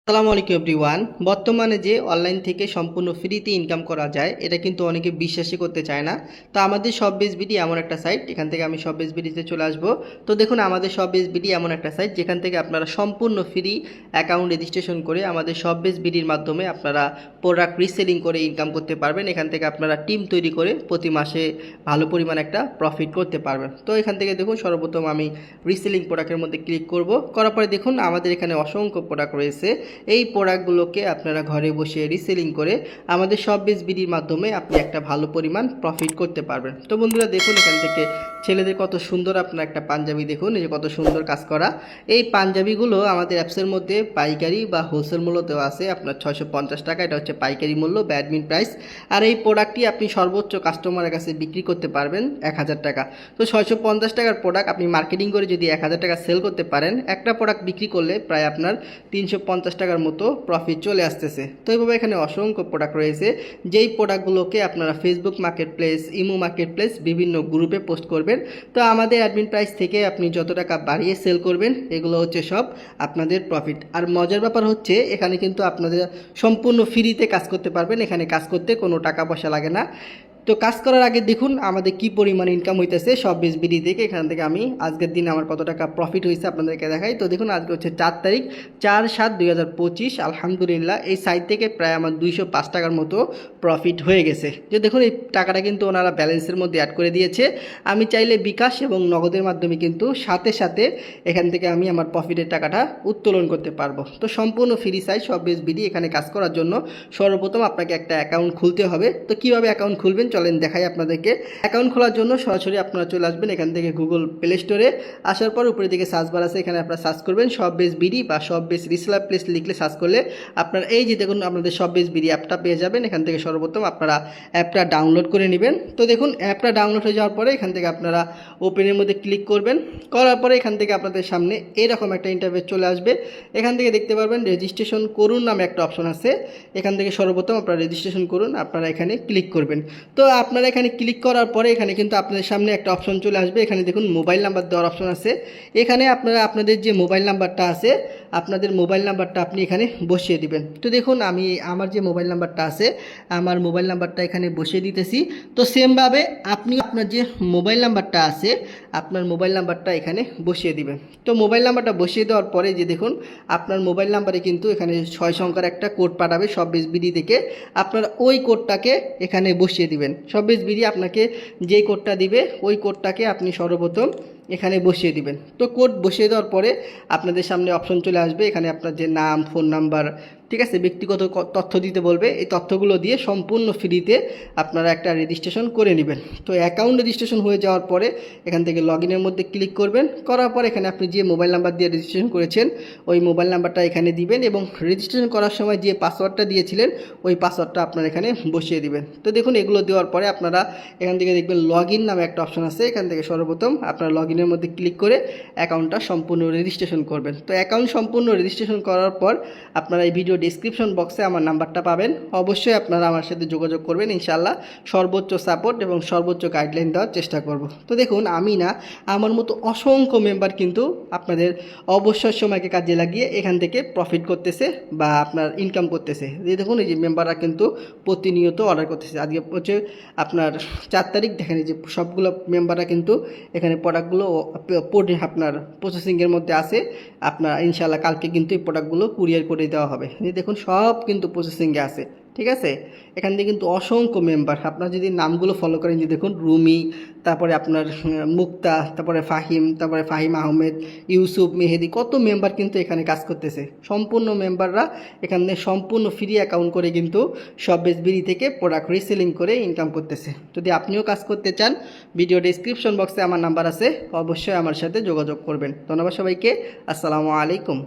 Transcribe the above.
আসসালামু আলাইকুম এভরিওয়ান। বর্তমানে যে অনলাইন থেকে সম্পূর্ণ ফ্রিতে ইনকাম করা যায় এটা কিন্তু অনেকে বিশ্বাসই করতে চায় না। তো আমাদের শপবেজ বিডি এমন একটা সাইট, এখান থেকে আমি শপবেজ বিডিতে চলে আসব। তো দেখুন আমাদের শপবেজ বিডি এমন একটা সাইট যেখান থেকে আপনারা সম্পূর্ণ ফ্রি অ্যাকাউন্ট রেজিস্ট্রেশন করে আমাদের শপবেজ বিডির মাধ্যমে আপনারা প্রোডাক্ট রিসেলিং করে ইনকাম করতে পারবেন। এখান থেকে আপনারা টিম তৈরি করে প্রতি মাসে ভালো পরিমাণ একটা প্রফিট করতে পারবেন। তো এখান থেকে দেখুন সর্বপ্রথম আমি রিসেলিং প্রোডাক্টের মধ্যে ক্লিক করব। করার পরে দেখুন আমাদের এখানে অসংখ্য প্রোডাক্ট রয়েছে। এই প্রোডাক্টগুলোকে আপনারা ঘরে বসে রিসেলিং করে আমাদের শপবেজ বিডির মাধ্যমে আপনি একটা ভালো পরিমাণ প্রফিট করতে পারবেন। তো বন্ধুরা দেখুন এখান থেকে ছেলেদের কত সুন্দর আপনার একটা পাঞ্জাবি দেখুন, এই যে কত সুন্দর কাজ করা। এই পাঞ্জাবিগুলো আমাদের অ্যাপসের মধ্যে পাইকারি বা হোলসেল মূল্য দেওয়া আছে আপনার 650 টাকা, এটা হচ্ছে পাইকারি মূল্য বা অ্যাডমিন প্রাইস। আর এই প্রোডাক্টটি আপনি সর্বোচ্চ কাস্টমারের কাছে বিক্রি করতে পারবেন 1000 টাকা। তো 650 টাকার প্রোডাক্ট আপনি মার্কেটিং করে যদি 1000 টাকা সেল করতে পারেন, একটা প্রোডাক্ট বিক্রি করলে প্রায় আপনার 350 টাকার মতো প্রফিট চলে আসতেছে। তো এইভাবে এখানে অসংখ্য প্রোডাক্ট রয়েছে, যেই প্রোডাক্টগুলোকে আপনারা Facebook market place, imo market place বিভিন্ন গ্রুপে পোস্ট করবেন। তো আমাদের অ্যাডমিন প্রাইস থেকে আপনি যত টাকা বাড়িয়ে সেল করবেন এগুলো হচ্ছে সব আপনাদের প্রফিট। আর মজার ব্যাপার হচ্ছে এখানে কিন্তু আপনাদের সম্পূর্ণ ফ্রিতে কাজ করতে পারবেন, এখানে কাজ করতে কোনো টাকা পয়সা লাগে না। তো কাজ করার আগে দেখুন আমাদের কি পরিমাণ ইনকাম হইতেছে শপবেজ বিডি থেকে। এখান থেকে আমি আজকের দিনে আমার কত টাকা প্রফিট হয়েছে আপনাদেরকে দেখাই। তো দেখুন আজকে হচ্ছে 4 তারিখ 4/7/2025। আলহামদুলিল্লাহ এই সাইট থেকে প্রায় আমার 205 টাকার মতো প্রফিট হয়ে গেছে। যে দেখুন এই টাকাটা কিন্তু ওনারা ব্যালেন্সের মধ্যে অ্যাড করে দিয়েছে। আমি চাইলে বিকাশ এবং নগদের মাধ্যমে কিন্তু সাথে সাথে এখান থেকে আমি আমার প্রফিটের টাকাটা উত্তোলন করতে পারবো। তো সম্পূর্ণ ফ্রি সাইট শপবেজ বিডি। এখানে কাজ করার জন্য সর্বপ্রথম আপনাকে একটা অ্যাকাউন্ট খুলতে হবে। তো কীভাবে অ্যাকাউন্ট খুলবেন চলেন দেখাই আপনাদেরকে। অ্যাকাউন্ট খোলার জন্য সরাসরি আপনারা চলে আসবেন এখান থেকে গুগল প্লে স্টোরে। আসার পর উপরের দিকে সার্চ বার আছে, এখানে আপনারা সার্চ করবেন শপবেজ বিডি বা শপবেজ রিসেলার প্লেস লিখলে সার্চ করলে আপনারা এই যে দেখুন আপনাদের শপবেজ বিডি অ্যাপটা পেয়ে যাবেন। এখান থেকে সর্বপ্রথম আপনারা অ্যাপটা ডাউনলোড করে নেবেন। তো দেখুন অ্যাপটা ডাউনলোড হয়ে যাওয়ার পরে এখান থেকে আপনারা ওপেনের মধ্যে ক্লিক করবেন। করার পরে এখান থেকে আপনাদের সামনে এরকম একটা ইন্টারফেস চলে আসবে। এখান থেকে দেখতে পারবেন রেজিস্ট্রেশন করুন নামে একটা অপশন আছে। এখান থেকে সর্বপ্রথম আপনারা রেজিস্ট্রেশন করুন, আপনারা এখানে ক্লিক করবেন। তো আপনারা এখানে ক্লিক করার পরে এখানে কিন্তু আপনাদের সামনে একটা অপশন চলে আসবে। এখানে দেখুন মোবাইল নাম্বার দেওয়ার অপশন আছে। এখানে আপনারা আপনাদের যে মোবাইল নাম্বারটা আছে আপনাদের মোবাইল নাম্বারটা আপনি এখানে বসিয়ে দিবেন। তো দেখুন আমি আমার যে মোবাইল নাম্বারটা আছে আমার মোবাইল নাম্বারটা এখানে বসিয়ে দিতেছি। তো সেমভাবে আপনি আপনার যে মোবাইল নাম্বারটা আছে আপনার মোবাইল নাম্বারটা এখানে বসিয়ে দিবেন। তো মোবাইল নাম্বারটা বসিয়ে দেওয়ার পরে যে দেখুন আপনার মোবাইল নাম্বারে কিন্তু এখানে 6 সংখ্যার একটা কোড পাঠাবে শপবেজ বিডি থেকে। আপনারা ওই কোডটাকে এখানে বসিয়ে দিবেন। শপবেজ বিডি আপনাকে যেই কোডটা দিবে ওই কোডটাকে আপনি সর্বপ্রথম এখানে বসিয়ে দিবেন। তো কোড বসিয়ে দেওয়ার পরে আপনাদের সামনে অপশন চলে আসবে। এখানে আপনার যে নাম, ফোন নাম্বার, ঠিক আছে, ব্যক্তিগত তথ্য দিতে বলবে। এই তথ্যগুলো দিয়ে সম্পূর্ণ ফ্রিতে আপনারা একটা রেজিস্ট্রেশন করে নেবেন। তো অ্যাকাউন্ট রেজিস্ট্রেশন হয়ে যাওয়ার পরে এখান থেকে লগ ইনের মধ্যে ক্লিক করবেন। করার পর এখানে আপনি যে মোবাইল নাম্বার দিয়ে রেজিস্ট্রেশন করেছেন ওই মোবাইল নাম্বারটা এখানে দিবেন এবং রেজিস্ট্রেশন করার সময় যে পাসওয়ার্ডটা দিয়েছিলেন ওই পাসওয়ার্ডটা আপনারা এখানে বসিয়ে দিবেন। তো দেখুন এগুলো দেওয়ার পরে আপনারা এখান থেকে দেখবেন লগ ইন নামে একটা অপশন আছে। এখান থেকে সর্বপ্রথম আপনারা লগ ইনের মধ্যে ক্লিক করে অ্যাকাউন্টটা সম্পূর্ণ রেজিস্ট্রেশন করবেন। তো অ্যাকাউন্ট সম্পূর্ণ রেজিস্ট্রেশন করার পর আপনারা এই ভিডিও ডেসক্রিপশন বক্সে আমার নাম্বারটা পাবেন। অবশ্যই আপনারা আমার সাথে যোগাযোগ করবেন। ইনশাআল্লাহ সর্বোচ্চ সাপোর্ট এবং সর্বোচ্চ গাইডলাইন দেওয়ার চেষ্টা করব। তো দেখুন আমি না আমার মতো অসংখ্য মেম্বার কিন্তু আপনাদের অবসর সময়কে কাজে লাগিয়ে এখান থেকে প্রফিট করতেছে বা আপনার ইনকাম করতেছে। যে দেখুন এই যে মেম্বাররা কিন্তু প্রতিনিয়ত অর্ডার করতেছে। আজকে হচ্ছে আপনার 4 তারিখ, দেখেন যে সবগুলো মেম্বাররা কিন্তু এখানে প্রোডাক্টগুলো আপনার প্রসেসিংয়ের মধ্যে আছে। আপনার ইনশাআল্লাহ কালকে কিন্তু এই প্রোডাক্টগুলো কুরিয়ার করে দেওয়া হবে। দেখুন সব কিন্তু প্রসেসিংয়ে আছে, ঠিক আছে। এখান থেকে কিন্তু অসংখ্য মেম্বার, আপনার যদি নামগুলো ফলো করেন যে দেখুন রুমি, তারপরে আপনার মুক্তা, তারপরে ফাহিম, তারপরে ফাহিম আহমেদ, ইউসুফ, মেহেদি, কত মেম্বার কিন্তু এখানে কাজ করতেছে। সম্পূর্ণ মেম্বাররা এখানে সম্পূর্ণ ফ্রি অ্যাকাউন্ট করে কিন্তু শপবেজ বিডি থেকে প্রোডাক্ট রিসেলিং করে ইনকাম করতেছে। যদি আপনিও কাজ করতে চান ভিডিও ডেসক্রিপশন বক্সে আমার নাম্বার আছে, অবশ্যই আমার সাথে যোগাযোগ করবেন। ধন্যবাদ সবাইকে। আসসালামু আলাইকুম।